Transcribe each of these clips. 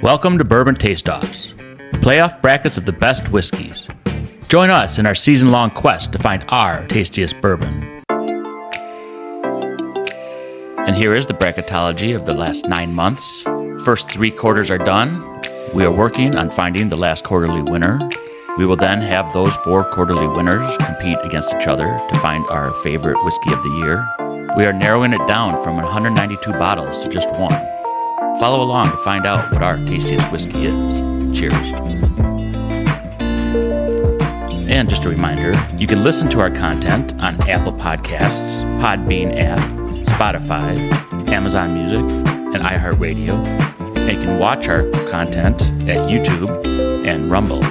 Welcome to Bourbon Taste-Offs, playoff brackets of the best whiskeys. Join us in our season-long quest to find our tastiest bourbon. And here is the bracketology of the last 9 months. First 3 quarters are done. We are working on finding the last quarterly winner. We will then have those 4 quarterly winners compete against each other to find our favorite whiskey of the year. We are narrowing it down from 192 bottles to just 1. Follow along to find out what our tastiest whiskey is. Cheers. And just a reminder, you can listen to our content on Apple Podcasts, Podbean app, Spotify, Amazon Music, and iHeartRadio. And you can watch our content at YouTube and Rumble.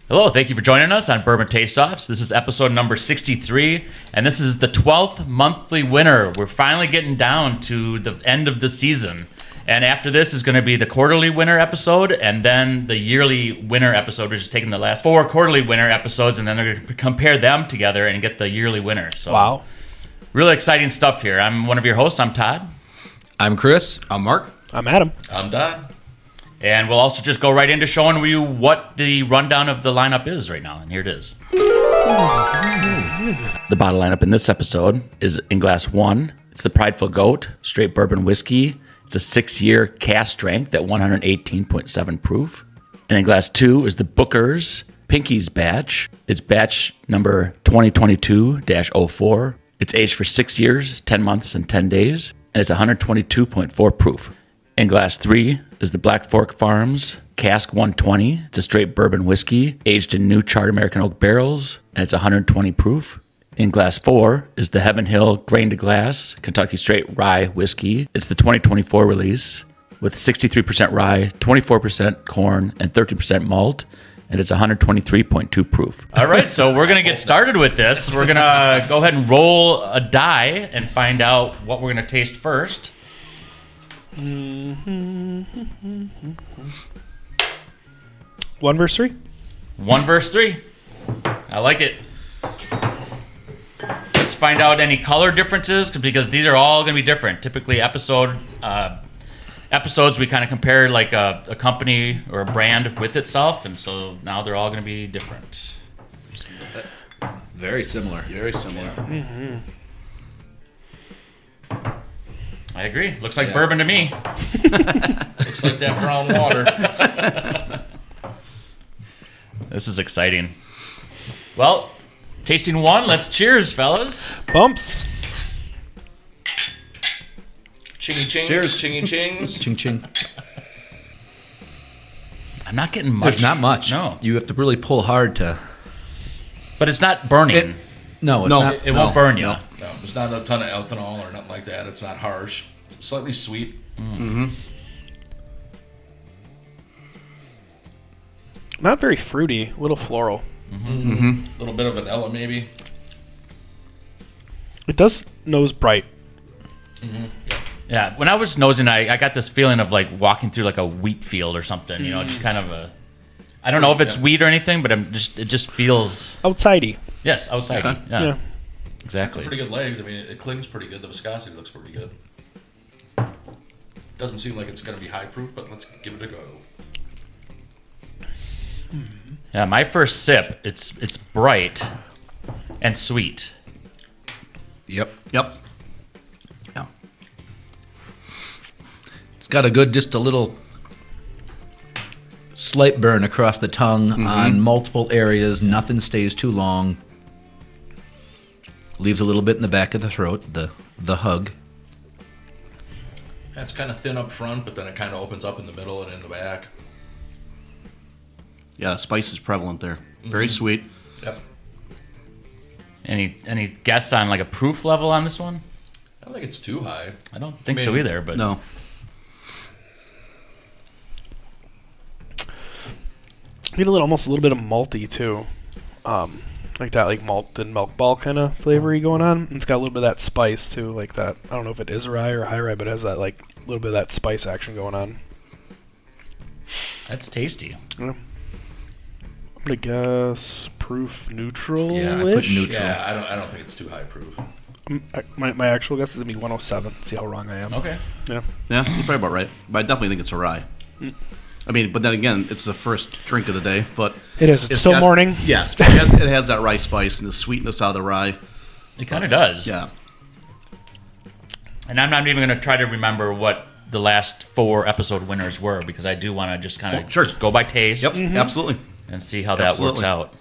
Hello, thank you for joining us on Bourbon Taste-Offs. This is episode number 63, and this is the 12th monthly winner. We're finally getting down to the end of the season. And after this is going to be the quarterly winner episode, and then the yearly winner episode, which is taking the last 4 quarterly winner episodes, and then they're going to compare them together and get the yearly winner. So, wow. Really exciting stuff here. I'm one of your hosts. I'm Todd. I'm Chris. I'm Mark. I'm Adam. I'm Don. And we'll also just go right into showing you what the rundown of the lineup is right now. And here it is. The bottle lineup in this episode is in glass 1. It's the Prideful Goat Straight Bourbon Whiskey. It's a 6-year cask strength at 118.7 proof. And in glass 2 is the Booker's Pinky's Batch. It's batch number 2022-04. It's aged for 6 years, 10 months, and 10 days. And it's 122.4 proof. In glass 3 is the Black Fork Farms Cask 120. It's a straight bourbon whiskey aged in new charred American oak barrels, and it's 120 proof. In glass 4 is the Heaven Hill Grain to Glass Kentucky Straight Rye Whiskey. It's the 2024 release with 63% rye, 24% corn, and 13% malt, and it's 123.2 proof. All right, so we're going to get started with this. We're going to go ahead and roll a die and find out what we're going to taste first. 1 verse 3. 1 verse 3. I like it. Let's find out any color differences because these are all going to be different. Typically, episodes we kind of compare like a company or a brand with itself, and so now they're all going to be different. Very similar. Very similar. Mm-hmm. I agree. Looks like bourbon to me. Looks like that brown water. This is exciting. Well, tasting 1. Let's cheers, fellas. Bumps. Chingy chings. Cheers. Chingy chings. Ching ching. I'm not getting much. There's not much. No. You have to really pull hard to. But it's not burning. No, it's No, not. It won't burn you. No, there's not a ton of ethanol or nothing like that. It's not harsh. It's slightly sweet. Not very fruity. A little floral. A little bit of vanilla maybe. It does nose bright. Yeah, when I was nosing, I got this feeling of like walking through like a wheat field or something. You know, just kind of a. I don't know if it's wheat or anything, but it just feels. Outsidey. Yes, outside. Okay. Yeah, It's exactly. pretty good legs. I mean, it clings pretty good. The viscosity looks pretty good. Doesn't seem like it's going to be high proof, but let's give it a go. Yeah, my first sip, it's bright and sweet. Yep. Yep. Yeah. It's got just a little slight burn across the tongue on multiple areas. Nothing stays too long. Leaves a little bit in the back of the throat, the hug. Yeah, it's kind of thin up front, but then it kind of opens up in the middle and in the back. Yeah, spice is prevalent there. Very sweet. Yep. Any guess on like a proof level on this one? I don't think it's too high. I don't think so Maybe. either, but No. You get almost a little bit of malty too. like that, like malted milk ball kind of flavory going on. And it's got a little bit of that spice too, like that. I don't know if it is rye or high rye, but it has that like little bit of that spice action going on. That's tasty. Yeah. I'm gonna guess proof neutral. Yeah, I put neutral. Yeah, I don't think it's too high proof. My actual guess is gonna be 107. See how wrong I am. Okay. Yeah. Yeah, you're probably about right. But I definitely think it's a rye. I mean, but then again, it's the first drink of the day. But It is. It's still got- morning. Yes, but it has that rye spice and the sweetness out of the rye. It kind of does. Yeah. And I'm not even going to try to remember what the last 4 episode winners were because I do want to just kind of Sure. just go by taste Yep. Absolutely. and see how that Absolutely. works out.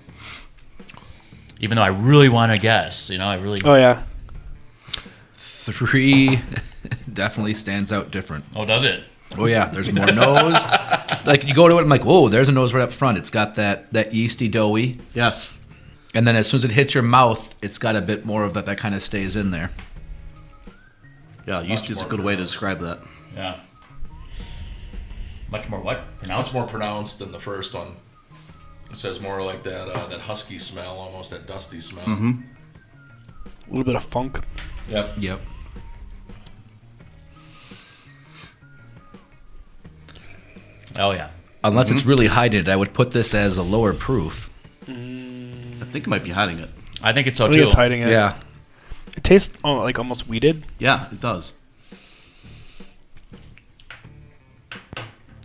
Even though I really want to guess, I really. Oh yeah. 3 definitely stands out different. Oh, does it? Oh yeah, there's more nose. Like you go to it, I'm like, whoa, there's a nose right up front. It's got that yeasty doughy, Yes. and then as soon as it hits your mouth, it's got a bit more of that kind of stays in there. Yeah, yeast is a good way to describe that. Yeah. Much more what? Much Pronounced? more pronounced than the first one. It says more like that that husky smell, almost that dusty smell. A little bit of funk. Yep. Yep. Oh, yeah. Unless it's really hiding it, I would put this as a lower proof. I think it might be hiding it. I think it's so I think too. it's hiding it. Yeah. It tastes like almost weeded. Yeah, it does.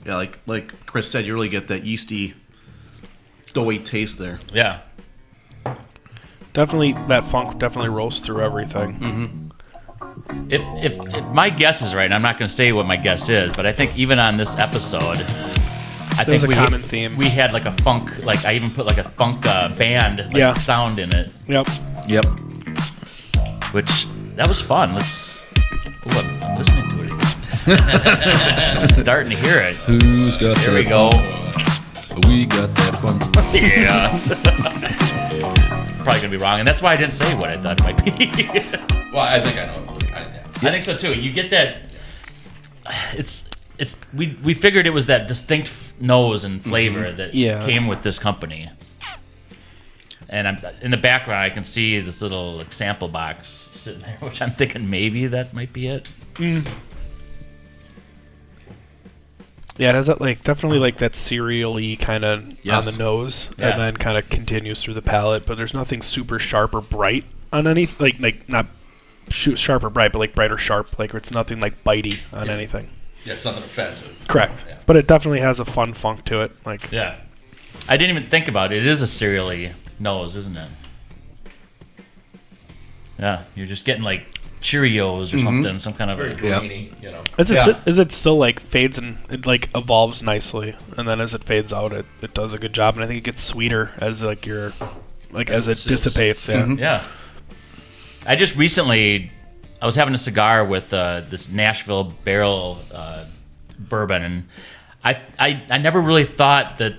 Yeah, like Chris said, you really get that yeasty, doughy taste there. Yeah. Definitely, that funk definitely rolls through everything. If my guess is right, and I'm not going to say what my guess is, but I think even on this episode, I There's think a common theme. We had like a funk, like I even put like a funk band Yeah. sound in it, Yep. Yep. which that was fun. I'm listening to it again. I'm starting to hear it. Who's got Here we that go. funk? We got that funk. Yeah. Probably gonna be wrong, and that's why I didn't say what I thought it might be. Well, I think I know. I think so too. You get that. We figured it was that distinct nose and flavor that Yeah. came with this company. And I'm in the background. I can see this little like, sample box sitting there, which I'm thinking maybe that might be it. Yeah, it has that definitely that cereal-y kind of on Yes. the nose, Yeah. and then kind of continues through the palate. But there's nothing super sharp or bright on any not sharp or bright, but like bright or sharp. Like it's nothing like bitey on anything. Yeah, it's nothing offensive. Correct. Yeah. But it definitely has a fun funk to it. Like Yeah, I didn't even think about it. It is a cereal-y nose, isn't it? Yeah, you're just getting like Cheerios or something, some kind of Very Yeah. grainy, you know. is it still like fades and it like evolves nicely, and then as it fades out, it does a good job, and I think it gets sweeter as like your as it it sits. dissipates. Yeah. Yeah. I just recently, I was having a cigar with this Nashville barrel bourbon, and I never really thought that.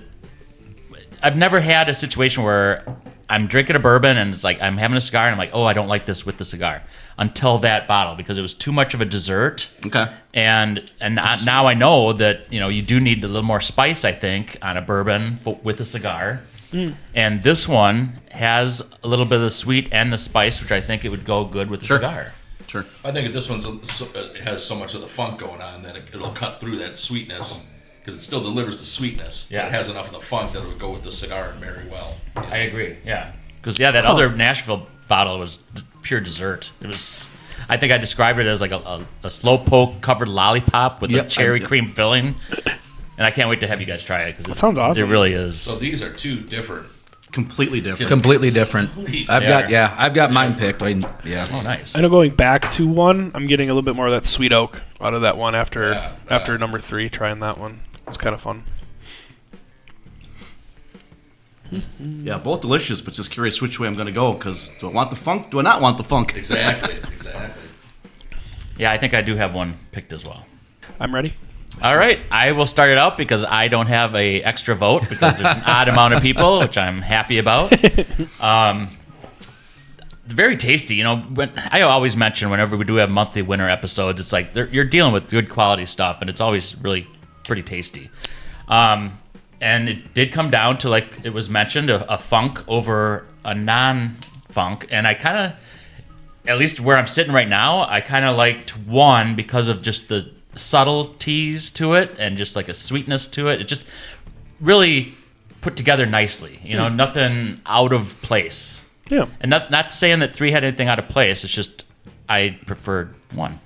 I've never had a situation where I'm drinking a bourbon and it's like I'm having a cigar and I'm like, oh, I don't like this with the cigar until that bottle because it was too much of a dessert. Okay. And now I know that you do need a little more spice, I think, on a bourbon with a cigar. And this one has a little bit of the sweet and the spice, which I think it would go good with the Sure. cigar. Sure. I think that this one's it has so much of the funk going on that it'll cut through that sweetness because it still delivers the sweetness. Yeah. But it has enough of the funk that it would go with the cigar very well. you know. I agree. Yeah, because that other Nashville bottle was pure dessert. It was. I think I described it as like a slow poke covered lollipop with a Yep. cherry cream filling. And I can't wait to have you guys try it because it sounds awesome. It really is. So these are two different. Completely different. Completely different. I've Yeah. got mine picked. Oh, Yeah. nice. I know going back to one, I'm getting a little bit more of that sweet oak out of that one after Yeah. number 3. Trying that one, it's kind of fun. Yeah, both delicious, but just curious which way I'm going to go because do I want the funk? Do I not want the funk? Exactly. Yeah, I think I do have one picked as well. I'm ready. All right, I will start it out because I don't have a extra vote because there's an odd amount of people, which I'm happy about. Very tasty. When I always mention whenever we do have monthly winter episodes, it's like you're dealing with good quality stuff, and it's always really pretty tasty. And it did come down to, like it was mentioned, a funk over a non-funk, and I kind of, at least where I'm sitting right now, I kind of liked 1 because of just the subtleties to it and just like a sweetness to it. It just really put together nicely, nothing out of place. Yeah. And not saying that 3 had anything out of place. It's just I preferred 1.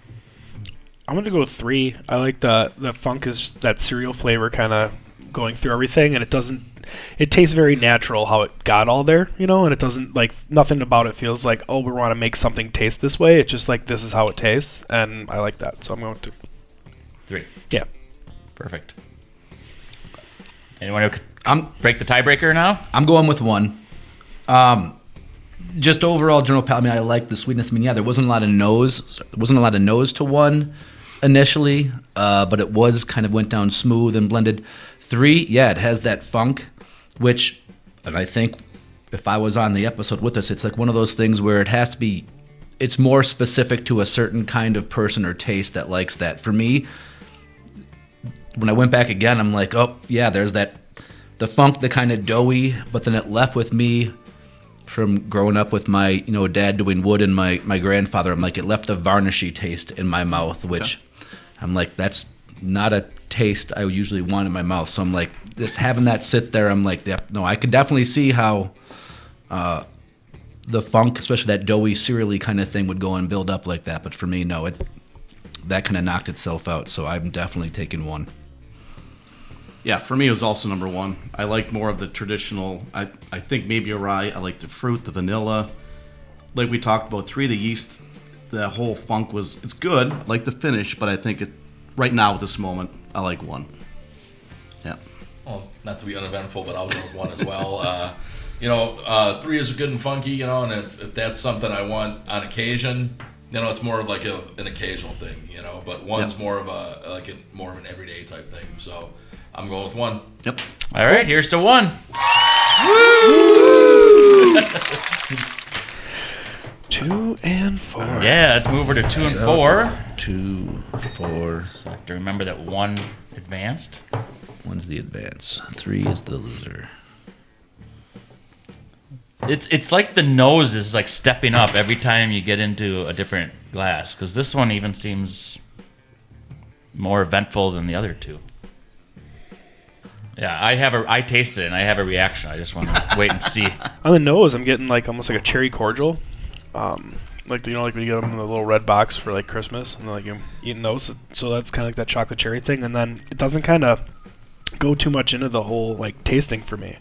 I'm going to go with 3. I like the funk is that cereal flavor kind of going through everything, and it tastes very natural how it got all there, and it doesn't, like, nothing about it feels like, oh, we want to make something taste this way. It's just like, this is how it tastes, and I like that. So I'm going to 3. Yeah. Perfect. Anyone who could break the tiebreaker now? I'm going with 1. Just overall general palate. I mean, I like the sweetness. I mean, yeah, there wasn't a lot of nose. There wasn't a lot of nose to 1 initially, but it was kind of went down smooth and blended. 3, yeah, it has that funk, which, and I think if I was on the episode with us, it's like one of those things where it has to be, it's more specific to a certain kind of person or taste that likes that. For me, when I went back again, I'm like, oh, yeah, there's the funk, the kind of doughy, but then it left with me from growing up with my, dad doing wood and my grandfather. I'm like, it left a varnishy taste in my mouth, which I'm like, that's not a taste I usually want in my mouth. So I'm like, just having that sit there, I'm like, no, I could definitely see how the funk, especially that doughy, cereal-y kind of thing would go and build up like that. But for me, no, that kind of knocked itself out. So I'm definitely taking 1. Yeah, for me, it was also number 1. I like more of the traditional. I think maybe a rye. I like the fruit, the vanilla. Like we talked about, 3, the yeast, the whole funk it's good. I like the finish, but I think right now at this moment, I like 1. Yeah. Well, not to be uneventful, but I'll go with 1 as well. 3 is good and funky, and if that's something I want on occasion, it's more of like an occasional thing, But 1's more of more of an everyday type thing. So I'm going with 1. Yep. All right, here's to 1. Woo! 2 and 4. Yeah, let's move over to 2 and 4. 2, 4. So I have to remember that 1 advanced. 1's the advance. 3 is the loser. It's like the nose is like stepping up every time you get into a different glass, because this one even seems more eventful than the other 2. Yeah, I tasted it and I have a reaction. I just want to wait and see. On the nose, I'm getting like almost like a cherry cordial. Like like when you get them in the little red box for like Christmas, and like you're eating those. So that's kind of like that chocolate cherry thing, and then it doesn't kind of go too much into the whole like tasting for me,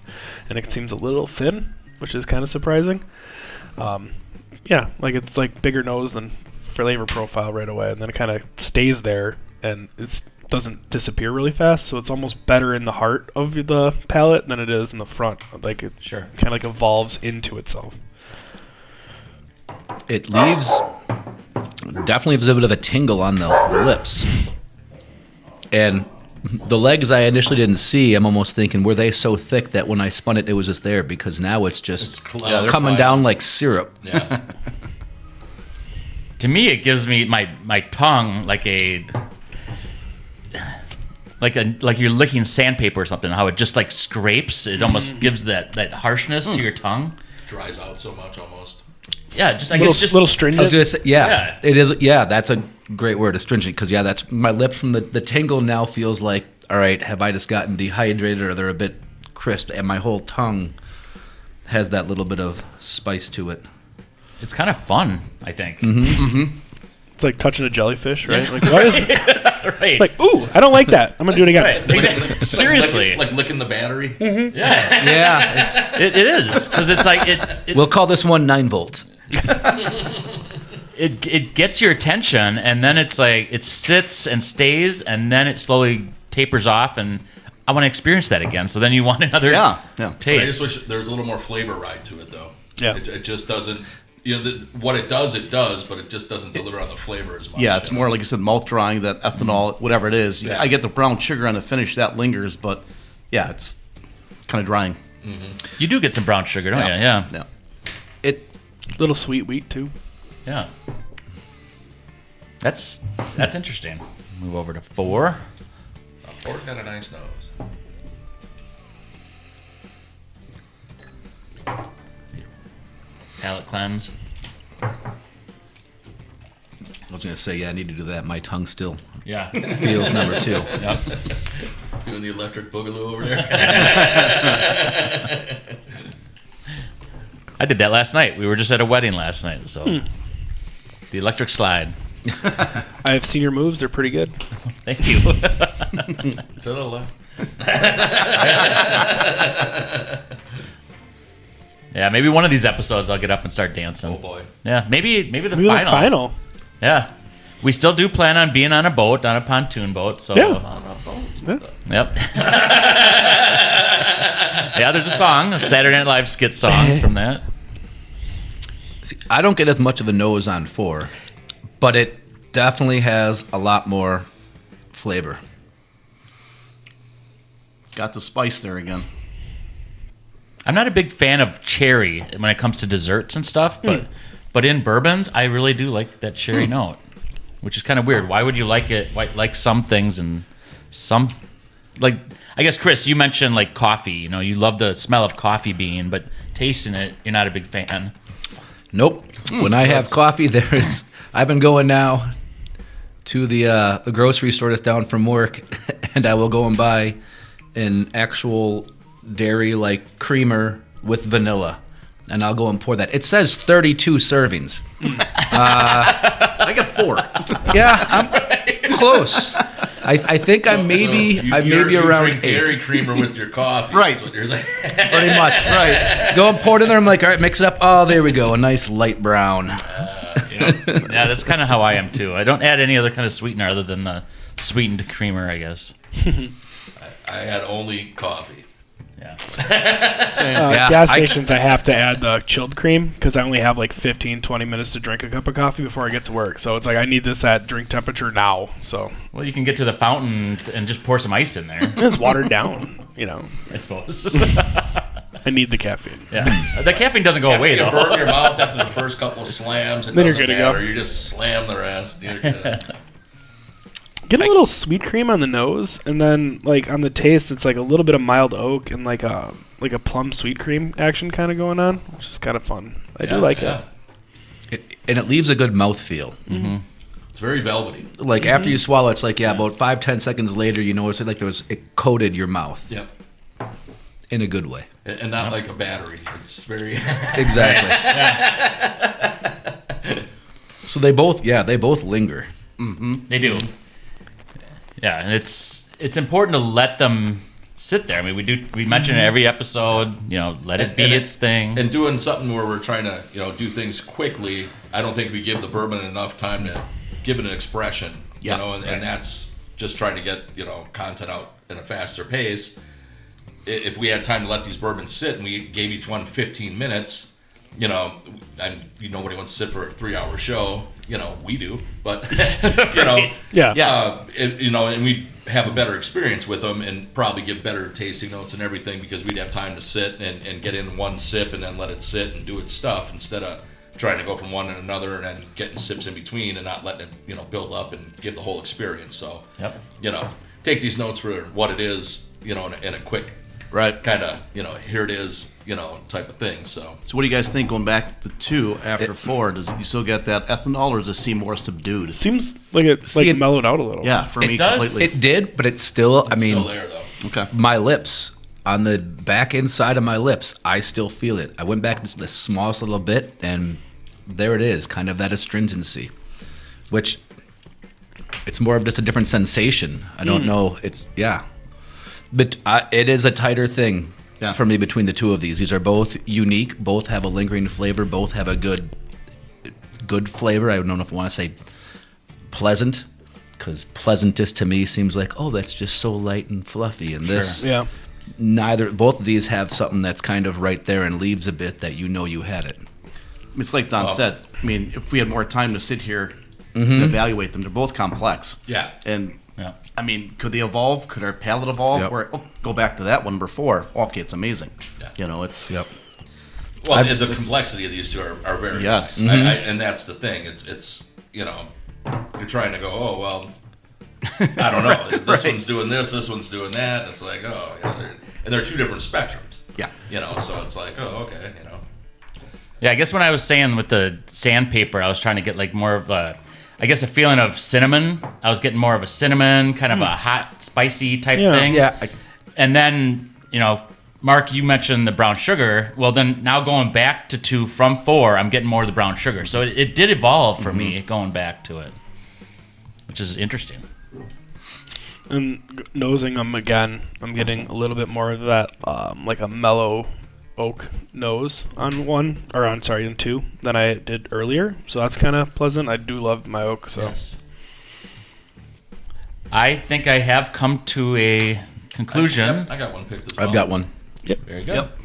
and it seems a little thin, which is kind of surprising. Yeah, like it's like bigger nose than flavor profile right away, and then it kind of stays there, and it doesn't disappear really fast. So it's almost better in the heart of the palate than it is in the front. Like it Sure. kind of like evolves into itself. It definitely leaves a bit of a tingle on the lips. And the legs I initially didn't see, I'm almost thinking, were they so thick that when I spun it, it was just there? Because now it's just they're coming fine. down like syrup. Yeah. To me, it gives me my tongue like you're licking sandpaper or something. How it just like scrapes. It almost gives that harshness to your tongue. Dries out so much almost. Yeah, just I Little, guess just little I was stringent. gonna say, Yeah. yeah, it is. Yeah, that's a great word, astringent. Because yeah, that's my lips from the tingle now feels like, all right, have I just gotten dehydrated, or they're a bit crisp, and my whole tongue has that little bit of spice to it. it's kind of fun. I think. It's like touching a jellyfish, right? Like, what is it? Right. Like, ooh, I don't like that. I'm gonna do it again. Right. Seriously. Like licking the battery. Yeah, Yeah, it is because it's like it we'll call this one 9 volt. it gets your attention, and then it's like it sits and stays, and then it slowly tapers off, and I want to experience that again. So then you want another Yeah. I taste. just wish there was a little more flavor ride to it, though. Yeah. It just doesn't. What it does, but it just doesn't deliver on the flavor as much. Yeah, it's more like you said, mouth drying, that ethanol, whatever it is. Yeah. I get the brown sugar on the finish, that lingers, but yeah, it's kind of drying. You do get some brown sugar, don't you? Yeah. Yeah. It Little sweet wheat too. Yeah. That's interesting. Move over to 4. Ford got a nice nose. palate cleanse. I was gonna say, yeah, I need to do that. My tongue still Yeah. feels number 2. Yep. Doing the electric boogaloo over there. I did that last night. We were just at a wedding last night, so the electric slide. I have seen your moves; they're pretty good. Thank you. To the left. Yeah, maybe one of these episodes I'll get up and start dancing. Oh boy. Yeah, maybe the Maybe final. the final. Yeah, we still do plan on being on a boat, on a pontoon boat. So Yeah. Yep. Yeah, there's a song, a Saturday Night Live skit song from that. See, I don't get as much of a nose on 4, but it definitely has a lot more flavor. Got the spice there again. I'm not a big fan of cherry when it comes to desserts and stuff, but in bourbons, I really do like that cherry note, which is kind of weird. Why would you like it? Why, like some things and some, like, I guess, Chris, you mentioned like coffee. You know, you love the smell of coffee bean, but tasting it, you're not a big fan. Nope. When I have coffee, I've been going now to the grocery store that's down from work, and I will go and buy an actual dairy like creamer with vanilla, and I'll go and pour that. It says 32 servings. I got 4. Yeah, I'm close. I think I maybe You around drink 8. dairy creamer with your coffee. Right. That's what you're saying. Pretty much, right. Go and pour it in there. I'm like, all right, mix it up. Oh, there we go. A nice light brown. Yeah, that's kind of how I am too. I don't add any other kind of sweetener other than the sweetened creamer, I guess. I had only coffee. Yeah. Yeah, Gas I- stations, I have to add the chilled cream because I only have like 15, 20 minutes to drink a cup of coffee before I get to work. So it's like I need this at drink temperature now. So Well, you can get to the fountain and just pour some ice in there, it's watered down, you know. I suppose. I need the caffeine. Yeah. The caffeine doesn't go away, You though. burn your mouth after the first couple of slams. It Then you're doesn't good to go. matter. You just slam the rest. You're good. Get a little sweet cream on the nose, and then like on the taste, it's like a little bit of mild oak and like a plum sweet cream action kind of going on, which is kind of fun. I do like it. And it leaves a good mouthfeel. It's very velvety. Like after you swallow, it's like, about 5-10 seconds later, you notice it like it coated your mouth Yep. in a good way. And not like a battery. It's very. Exactly. So they both linger. They do. Yeah, and it's important to let them sit there. I mean, we mention it every episode. You know, let it be its thing. And doing something where we're trying to, do things quickly, I don't think we give the bourbon enough time to give it an expression. Yeah. And that's just trying to get, content out at a faster pace. If we had time to let these bourbons sit and we gave each one 15 minutes, nobody wants to sit for a 3-hour show. We do, but Yeah. and we'd have a better experience with them and probably give better tasting notes and everything because we'd have time to sit and get in one sip and then let it sit and do its stuff instead of trying to go from one to another and then getting sips in between and not letting it, build up and give the whole experience. So, Yep. Take these notes for what it is, in a quick, Right. kind of, here it is, type of thing. So, So what do you guys think going back to 2 after 4? Does you still get that ethanol, or does it seem more subdued? It seems like it See, it- mellowed out a little. Yeah, for me does. completely. It did, but it's still, still there though. Okay. my lips, on the back inside of my lips, I still feel it. I went back to the smallest little bit, and there it is, kind of that astringency, which it's more of just a different sensation. I don't know. But it is a tighter thing for me between the two of these. These are both unique. Both have a lingering flavor. Both have a good flavor. I don't know if I want to say pleasant, because pleasantest to me seems like, oh, that's just so light and fluffy. And this, Yeah. both of these have something that's kind of right there and leaves a bit that you had it. It's like Don said. I mean, if we had more time to sit here and evaluate them, they're both complex. Yeah. And Yeah. I mean, could they evolve? Could our palate evolve? Yep. Where go back to that one before? Okay, it's amazing. Yeah. It's Well, the complexity of these two are very Yes. high. And that's the thing. It's you're trying to go, oh well, I don't know. This one's doing this one's doing that. And it's like, oh, they're 2 different spectrums. Yeah. So it's like, oh, okay, Yeah, I guess when I was saying with the sandpaper, I was trying to get like more of a, I guess, a feeling of cinnamon. I was getting more of a cinnamon, kind of a hot, spicy type thing. Yeah. And then, Mark, you mentioned the brown sugar. Well, then now going back to 2 from 4, I'm getting more of the brown sugar. So it did evolve for me going back to it, which is interesting. And nosing them again, I'm getting a little bit more of that, like a mellow oak nose on 1, or on 2 than I did earlier. So that's kind of pleasant. I do love my oak. So Yes. I think I have come to a conclusion. Yep, I got one picked as well. I've got one. Very good. Yep.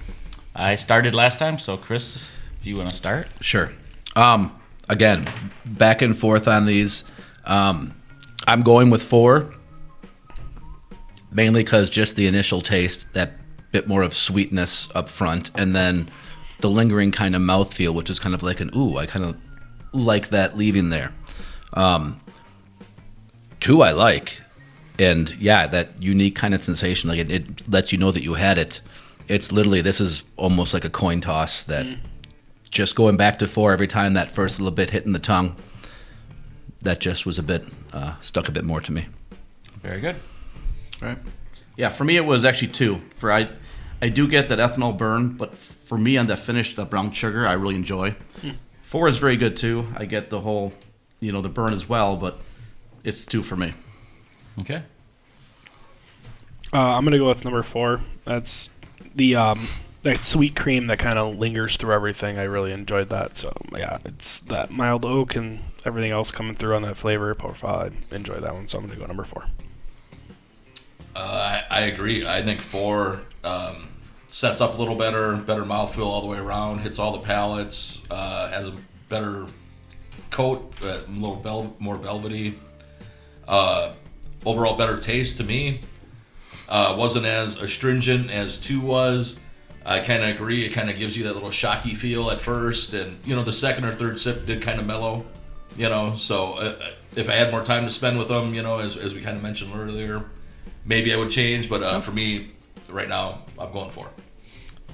I started last time, so Chris, if you want to start. Sure. Again, back and forth on these. I'm going with 4, mainly because just the initial taste, that bit more of sweetness up front, and then the lingering kind of mouthfeel, which is kind of like an ooh. I kind of like that leaving there. 2 I like, and yeah, that unique kind of sensation. Like it lets you know that you had it. It's literally, this is almost like a coin toss that just going back to 4 every time that first little bit hitting the tongue, that just was a bit, stuck a bit more to me. Very good. All right. Yeah, for me it was actually 2. I do get that ethanol burn, but for me on the finished brown sugar, I really enjoy. 4 is very good too. I get the whole, the burn as well, but it's 2 for me. Okay. I'm gonna go with number 4. That's the that sweet cream that kind of lingers through everything. I really enjoyed that. So yeah, it's that mild oak and everything else coming through on that flavor profile. I enjoy that one, so I'm gonna go number 4. I agree. I think 4 sets up a little better mouthfeel all the way around, hits all the palates, has a better coat, a little more velvety. Overall better taste to me. Wasn't as astringent as 2 was. I kind of agree. It kind of gives you that little shocky feel at first, and the second or third sip did kind of mellow. So if I had more time to spend with them, as we kind of mentioned earlier, maybe I would change. But for me, right now, I'm going 4.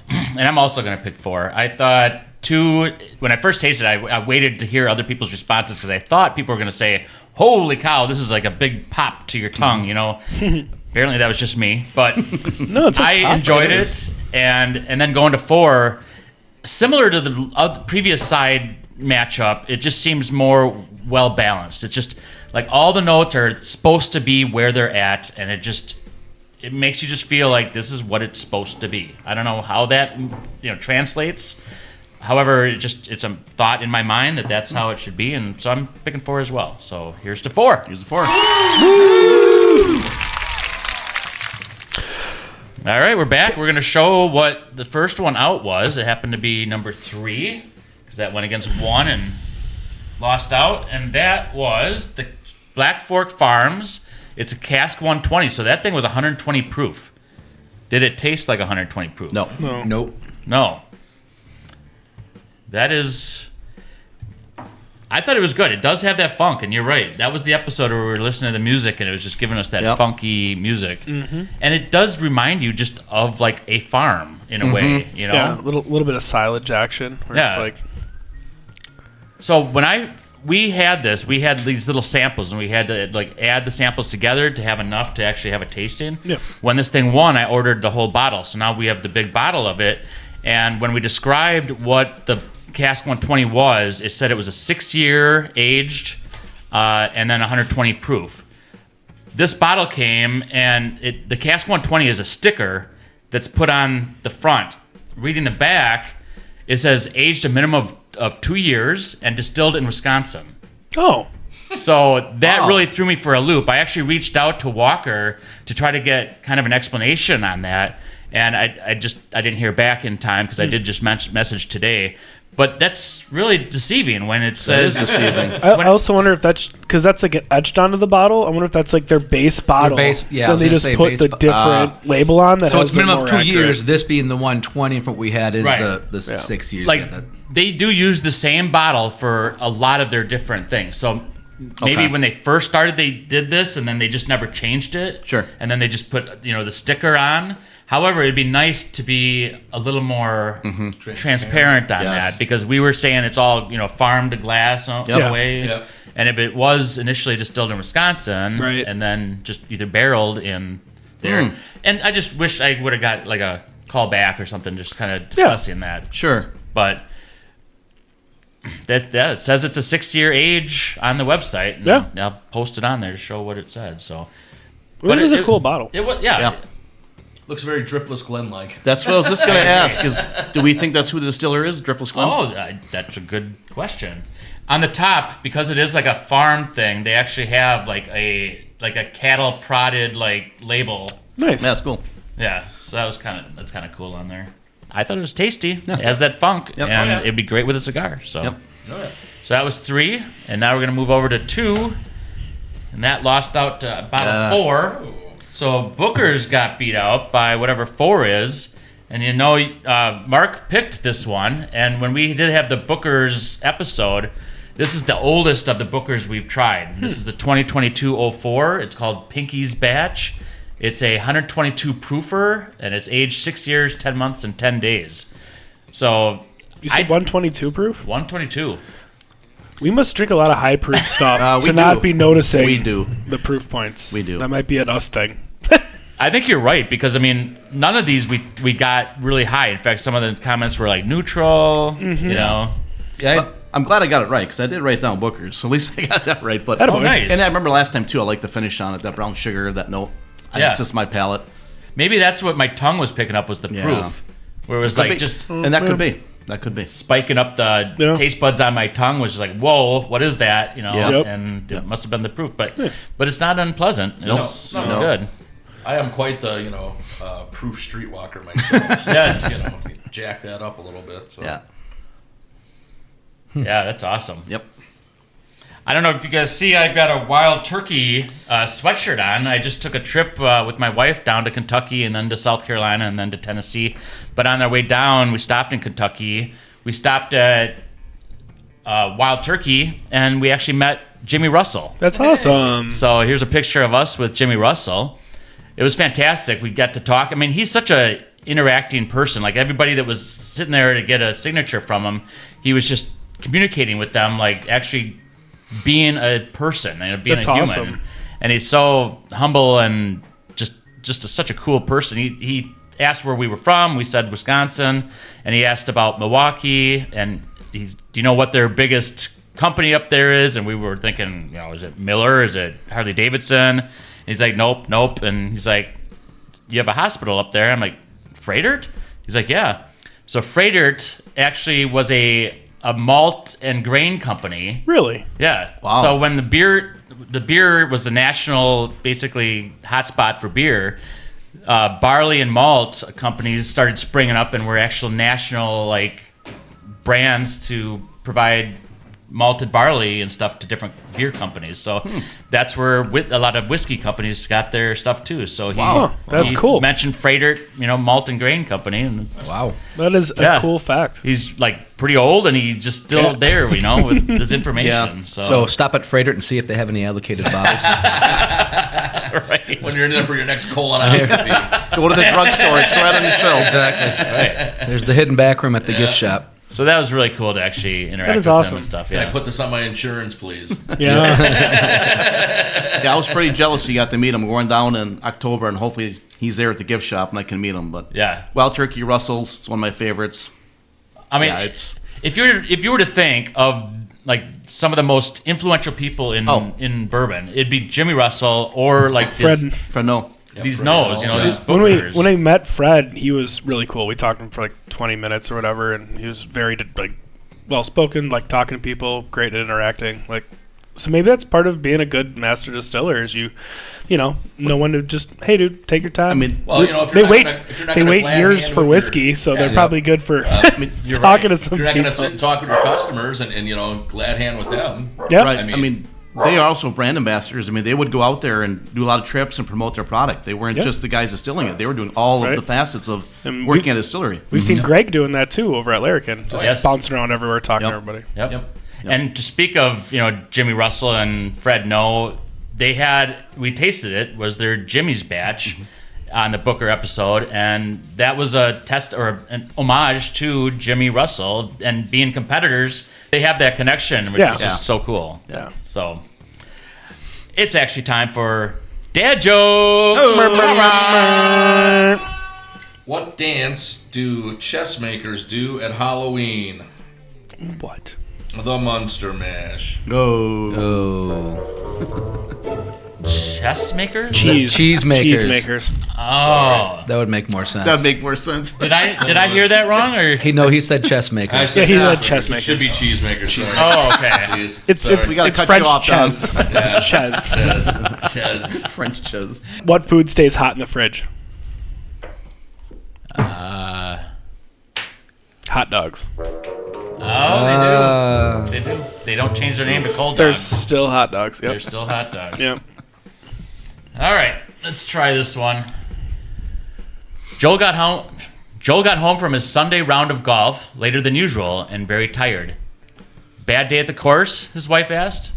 And I'm also going to pick 4. I thought 2, when I first tasted it, I waited to hear other people's responses because I thought people were going to say, holy cow, this is like a big pop to your tongue, Apparently that was just me, but No, it's I enjoyed it. And then going to 4, similar to the previous side matchup, it just seems more well balanced. It's just like all the notes are supposed to be where they're at, and it makes you just feel like this is what it's supposed to be. I don't know how that translates. However, it's a thought in my mind that that's how it should be, and so I'm picking 4 as well. So here's to 4. Here's the 4. All right, we're back. We're going to show what the first one out was. It happened to be number 3, because that went against 1 and lost out, and that was the Black Fork Farms. It's a cask 120, so that thing was 120 proof. Did it taste like 120 proof? No. Nope. No. That is... I thought it was good. It does have that funk, and you're right. That was the episode where we were listening to the music, and it was just giving us that funky music. Mm-hmm. And it does remind you just of like a farm in a way, Yeah, a little bit of silage action. Where It's like... So when we had these little samples, and we had to like add the samples together to have enough to actually have a tasting. Yeah. When this thing won, I ordered the whole bottle, so now we have the big bottle of it. And when we described what the cask 120 was, it said it was a 6-year aged and then 120 proof. This bottle came, and the cask 120 is a sticker that's put on the front. Reading the back, it says aged a minimum of 2 years and distilled in Wisconsin. Oh. So that really threw me for a loop. I actually reached out to Walker to try to get kind of an explanation on that, and I didn't hear back in time because I did just message today. But that's really deceiving when it says... It is deceiving. I also wonder if that's... Because that's like etched onto the bottle. I wonder if that's like their base bottle. Yeah, then they just put the different label on that so has it's minimum more of 2 accurate. years. This being the 120 from what we had is Right. the 6 years. Like, Yeah, they do use the same bottle for a lot of their different things. So maybe when they first started, they did this, and then they just never changed it. Sure. And then they just put, the sticker on. However, it'd be nice to be a little more transparent on Yes. that, because we were saying it's all farm to glass in Yep. a way. Yep. And if it was initially distilled in Wisconsin, Right. and then just either barreled in there, and I just wish I would have got like a call back or something, just kind of discussing that. Sure. But that it says it's a 6-year age on the website. And Yeah. I'll post it on there to show what it said. So, Well, it is a cool bottle. It was, Yeah. Looks very Driftless Glen-like. That's what I was just going to ask. Do we think that's who the distiller is, Driftless Glen? That's a good question. On the top, because it is like a farm thing, they actually have like a cattle prodded like label. Nice. That's cool. Yeah, so that's kind of cool on there. I thought it was tasty. It has that funk, Yep. and Oh, yeah. it'd be great with a cigar. So, Yep. so that was 3, and now we're gonna move over to 2, and that lost out to about a 4. So Booker's got beat out by whatever 4 is, and Mark picked this one, and when we did have the Booker's episode, this is the oldest of the Bookers we've tried. This is the 2022-04. It's called Pinky's Batch. It's a 122 proofer, and it's aged 6 years, 10 months, and 10 days. So You said 122 proof? 122. We must drink a lot of high proof stuff We to not do. be noticing We do. the proof points. We do. That might be an us thing. I think you're right, because I mean, none of these we got really high. In fact, some of the comments were like neutral. Yeah, I'm glad I got it right, because I did write down Booker's, so at least I got that right. But Attaboy. Oh, nice. And I remember last time, too, I liked the finish on it, that brown sugar, that note. Yeah. It's just my palate. Maybe that's what my tongue was picking up, was the Yeah. proof, where it was Could like be. just And that could be. That could be. spiking up the Yeah. taste buds on my tongue, was just like, whoa, what is that? Yeah. Yep. And it must have been the proof, but it's not unpleasant. It's No. good. I am quite the proof streetwalker myself. So, Yes. jack that up a little bit. So. Yeah. Yeah, that's awesome. Yep. I don't know if you guys see, I've got a Wild Turkey sweatshirt on. I just took a trip with my wife down to Kentucky and then to South Carolina and then to Tennessee. But on our way down, we stopped in Kentucky. We stopped at Wild Turkey, and we actually met Jimmy Russell. That's awesome. So here's a picture of us with Jimmy Russell. It was fantastic. We got to talk. I mean, he's such a interacting person. Like, everybody that was sitting there to get a signature from him, he was just communicating with them, like actually being a person and being That's a human. awesome. And he's so humble and such a cool person. He asked where we were from. We said Wisconsin, and he asked about Milwaukee. And do you know what their biggest company up there is? And we were thinking, is it Miller? Is it Harley Davidson? And he's like, nope. And he's like, you have a hospital up there? I'm like, Freidert? He's like, yeah. So Freidert actually was a malt and grain company. Really? Yeah. Wow. So when the beer was the national, basically, hotspot for beer, barley and malt companies started springing up and were actual national brands to provide malted barley and stuff to different beer companies. So that's where a lot of whiskey companies got their stuff too. So That's he cool. mentioned Freidert, malt and grain company, and wow. That is a Yeah. cool fact. he's pretty old and he's just still there, with his information. Yeah. So, stop at Freidert and see if they have any allocated bottles. right. When you're in there for your next colonoscopy. Go to the drugstore. It's right on your shelf. Exactly. There's the hidden back room at the gift shop. So that was really cool to actually interact is with awesome. him and stuff. Can Yeah. I put this on my insurance, please? Yeah. Yeah, I was pretty jealous you got to meet him. We're going down in October, and hopefully he's there at the gift shop and I can meet him. But Yeah. Wild Turkey Russell's, it's one of my favorites. I mean, Yeah, it's- if you were to think of some of the most influential people in bourbon, it'd be Jimmy Russell or Fred. Fred, no. these Fred nose, Noel, these When bookers. I met Fred, he was really cool. We talked to him for 20 minutes or whatever, and he was very well spoken, talking to people, great at interacting. So maybe that's part of being a good master distiller is you know when to just, hey dude, take your time. I mean, Well, if you're they not wait gonna- if you're not they gonna wait glad years hand for with whiskey, so they're Yeah. probably good for You're talking right. to some If you're not people. going to sit and talk with your customers and glad hand with them. Yeah. Right. I I mean- mean, they are also brand ambassadors. I mean, they would go out there and do a lot of trips and promote their product. They weren't Yeah. just the guys distilling it. They were doing all Right. of the facets of And working we- at a distillery. We've seen Greg doing that too over at Larrikin, just yes. bouncing around everywhere talking Yep. to everybody. Yep. And to speak of, Jimmy Russell and Fred No, we tasted it, was their Jimmy's batch. on the Booker episode, and that was a test or an homage to Jimmy Russell, and being competitors, they have that connection, which is just so cool. Yeah. So it's actually time for dad jokes. What dance do chess makers do at Halloween? What? The Munster Mash. Chess makers? Cheese makers. Cheese makers. Oh, That would make more sense. That'd make more sense. did I hear that wrong or? He said chess makers. I said he said chess chess makers. It should be makers. cheese makers. Sorry. Oh, okay. Jeez. It's Sorry. We gotta it's cut French you off, Doug. chess. It's chess. Chess. French cheese. What food stays hot in the fridge? Hot dogs. Oh, they do. They don't change their name to cold They're dogs. still hot dogs. They're Yep. still hot dogs. Yep. All right, let's try this one. Joel got home from his Sunday round of golf later than usual and very tired. Bad day at the course? His wife asked.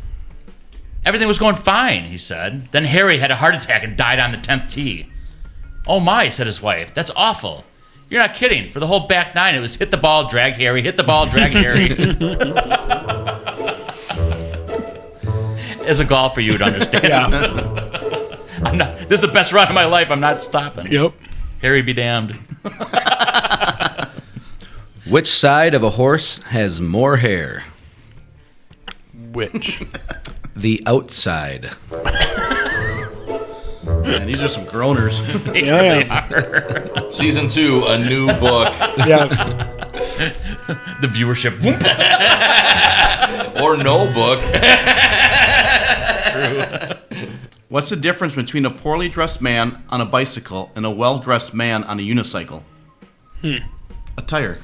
Everything was going fine, he said. Then Harry had a heart attack and died on the 10th tee. Oh my, said his wife. That's awful. You're not kidding. For the whole back nine, it was hit the ball, drag Harry, hit the ball, drag Harry. As a golfer, you would understand. Yeah. This is the best run of my life. I'm not stopping. Yep. Harry be damned. Which side of a horse has more hair? Which? The outside. Man, these are some groaners. Yeah. Season 2, a new book. Yes. The viewership. Whoop. Or no book. What's the difference between a poorly dressed man on a bicycle and a well-dressed man on a unicycle? A tire.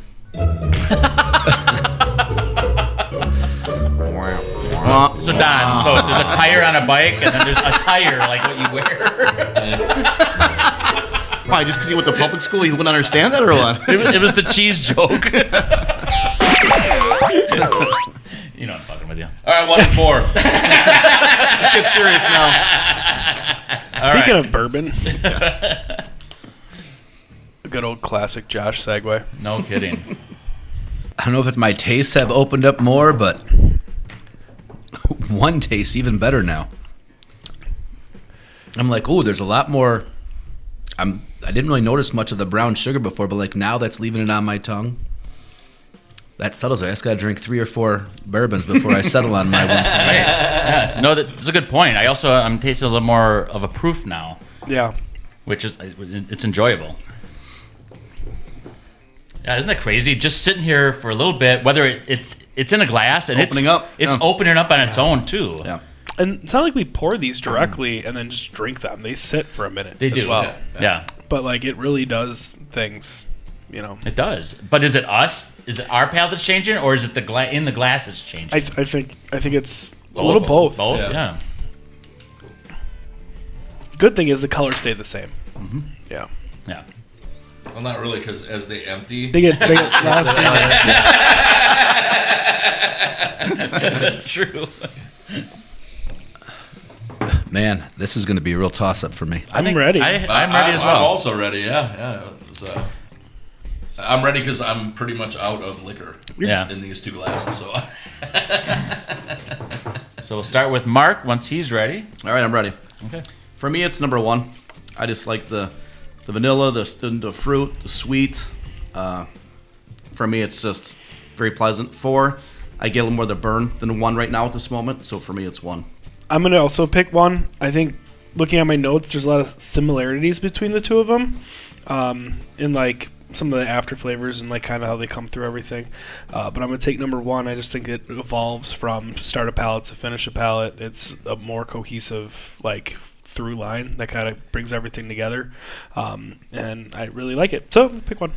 So Don, so there's a tire on a bike, and then there's a tire like what you wear. Why, just because he went to public school, he wouldn't understand that or what? It was the cheese joke. You know I'm fucking with you. All right, 1 and 4. Let's get serious now. Speaking of bourbon, a good old classic Josh segue. No kidding. I don't know if it's my tastes have opened up more, but one tastes even better now. I'm like, ooh, there's a lot more. I didn't really notice much of the brown sugar before, but like now that's leaving it on my tongue. That settles it. I just got to drink 3 or 4 bourbons before I settle on my one. Yeah. No, that's a good point. I'm tasting a little more of a proof now, Yeah. which is it's enjoyable. Yeah, isn't that crazy? Just sitting here for a little bit, whether it's in a glass and Opening up. it's Yeah. opening up on its own too. Yeah. And it's not like we pour these directly and then just drink them. They sit for a minute They as do. well. Yeah, But like it really does things, you know. it does. But is it us? Is it our palate that's changing, or is it the in the glass that's changing? I think it's a little both. Both. Yeah. Yeah. Good thing is the colors stay the same. Yeah. Yeah. Well, not really, because as they empty, They get less. That's true. Man, this is going to be a real toss-up for me. I'm ready. I'm ready as I'm well. also ready, yeah. I'm ready because I'm pretty much out of liquor Yeah. in these 2 glasses. So So we'll start with Mark once he's ready. All right, I'm ready. Okay. For me, it's number 1. I just like the vanilla, the fruit, the sweet. For me, it's just very pleasant. 4, I get a little more of the burn than 1 right now at this moment. So for me, it's 1. I'm going to also pick 1. I think looking at my notes, there's a lot of similarities between the 2 of them. In like some of the after flavors and like kind of how they come through everything. But I'm going to take number 1. I just think it evolves from start a palate to finish a palate. It's a more cohesive like through line that kind of brings everything together. And I really like it. So pick 1.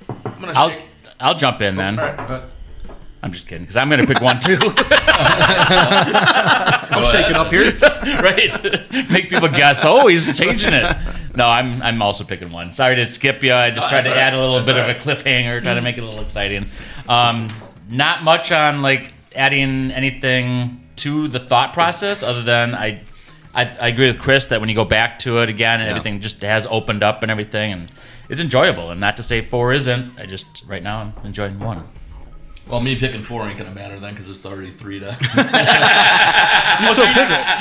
I'm gonna shake. I'll jump in then. All right, go ahead. I'm just kidding because I'm going to pick 1 too. I'm shaking up here. Right? Make people guess. Oh, he's changing it. No, I'm also picking 1. Sorry to skip you. I just tried to that's all add a little right. bit That's of a cliffhanger, try to make it a little exciting. Not much on like adding anything to the thought process other than I I agree with Chris that when you go back to it again and Yeah. everything just has opened up and everything, and it's enjoyable. And not to say 4 isn't. I just right now I'm enjoying 1. Well, me picking 4 ain't gonna matter then because it's already 3 to.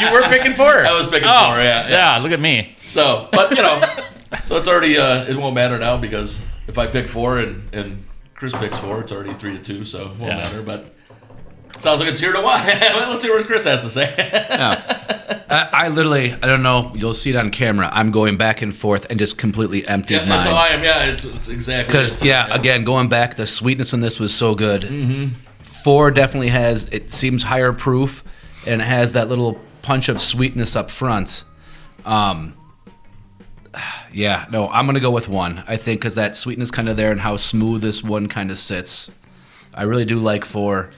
You were picking 4. I was picking 4. Yeah. Yeah, look at me. So, but so it's already it won't matter now because if I pick 4 and Chris picks 4, it's already 3 to 2, so it won't Yeah. matter. But it sounds like it's here to watch. Let's see what Chris has to say. I literally, I don't know, you'll see it on camera. I'm going back and forth and just completely emptied Yeah, that's how mine. I am. Yeah, it's exactly. Because, again, going back, the sweetness in this was so good. Mm-hmm. 4 definitely has, it seems higher proof, and it has that little punch of sweetness up front. Yeah, no, I'm going to go with 1. I think because that sweetness kind of there and how smooth this one kind of sits. I really do like 4,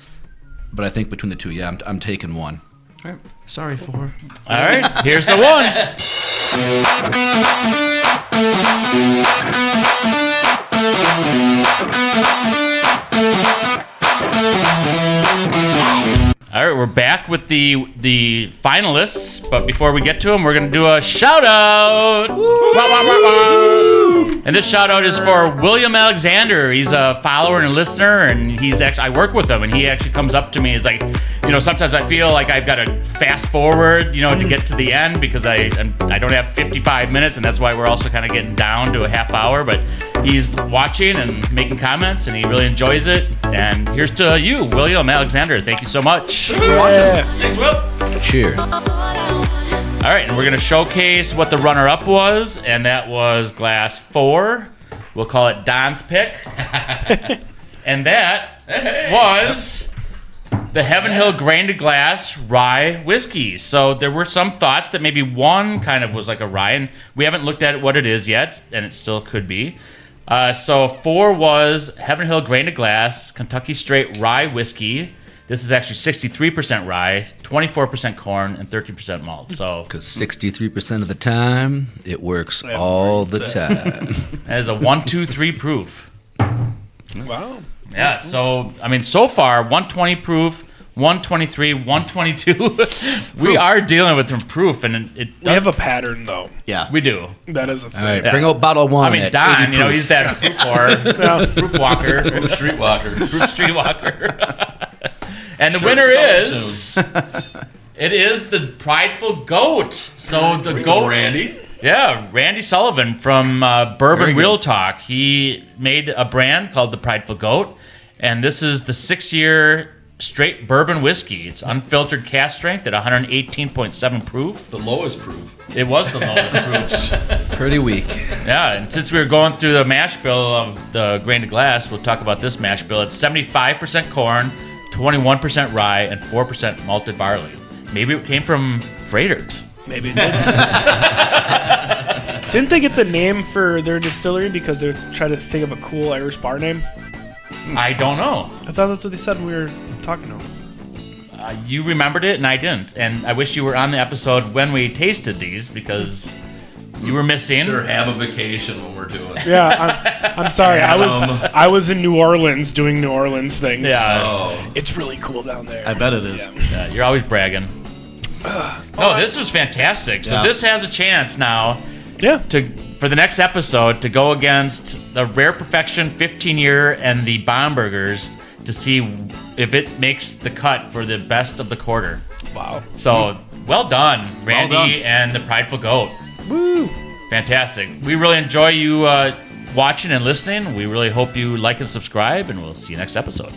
but I think between the two, yeah, I'm taking 1. All right. Sorry, 4. All right, here's the 1. All right, we're back with the finalists, but before we get to them, we're gonna do a shout out. And this shout out is for William Alexander. He's a follower and a listener, and he's actually I work with him, and he actually comes up to me. He's like, sometimes I feel like I've got to fast forward, to get to the end because I don't have 55 minutes, and that's why we're also kind of getting down to a half hour. But he's watching and making comments, and he really enjoys it. And here's to you, William Alexander. Thank you so much. Thanks, Will. Cheers. All right, and we're going to showcase what the runner-up was, and that was glass 4. We'll call it Don's pick. And that was the Heaven Hill Grain to Glass Rye Whiskey. So there were some thoughts that maybe 1 kind of was like a rye, and we haven't looked at what it is yet, and it still could be. So 4 was Heaven Hill Grain to Glass Kentucky Straight Rye Whiskey. This is actually 63% rye, 24% corn, and 13% malt. So Because 63% of the time, it works all the time. that is a 1, 2, 3 proof. Wow. Yeah. So so far 120 proof, 123, 122. We are dealing with some proof, and it We have a pattern, though. Yeah. we do. That is a thing. All right, Yeah. bring out bottle 1. at Don, 80 proof. he's that proof whore, proof walker, Proof Streetwalker. proof streetwalker. And the Sure, winner it's coming is it is the Prideful Goat. So the goat, Randy. yeah, Randy Sullivan from Bourbon Real Talk. He made a brand called the Prideful Goat, and this is the 6-year straight bourbon whiskey. It's unfiltered cask strength at 118.7 proof. The lowest proof. It was the lowest proof. Pretty weak. Yeah, and since we were going through the mash bill of the Grain to Glass, we'll talk about this mash bill. It's 75% corn, 21% rye, and 4% malted barley. Maybe it came from Freightert. Maybe it did. Didn't they get the name for their distillery because they're trying to think of a cool Irish bar name? I don't know. I thought that's what they said when we were talking to them. You remembered it, and I didn't. And I wish you were on the episode when we tasted these because you were missing. Sure, have a vacation when we're doing it. Yeah, I'm sorry. I was in New Orleans doing New Orleans things. Yeah, Oh. It's really cool down there. I bet it is. yeah, you're always bragging. No, this was fantastic. So Yeah. this has a chance now Yeah. for the next episode to go against the Rare Perfection 15-year and the Bombergers to see if it makes the cut for the best of the quarter. Wow. So well done, Randy done. and the Prideful Goat. Woo. Fantastic. We really enjoy you watching and listening. We really hope you like and subscribe, and we'll see you next episode.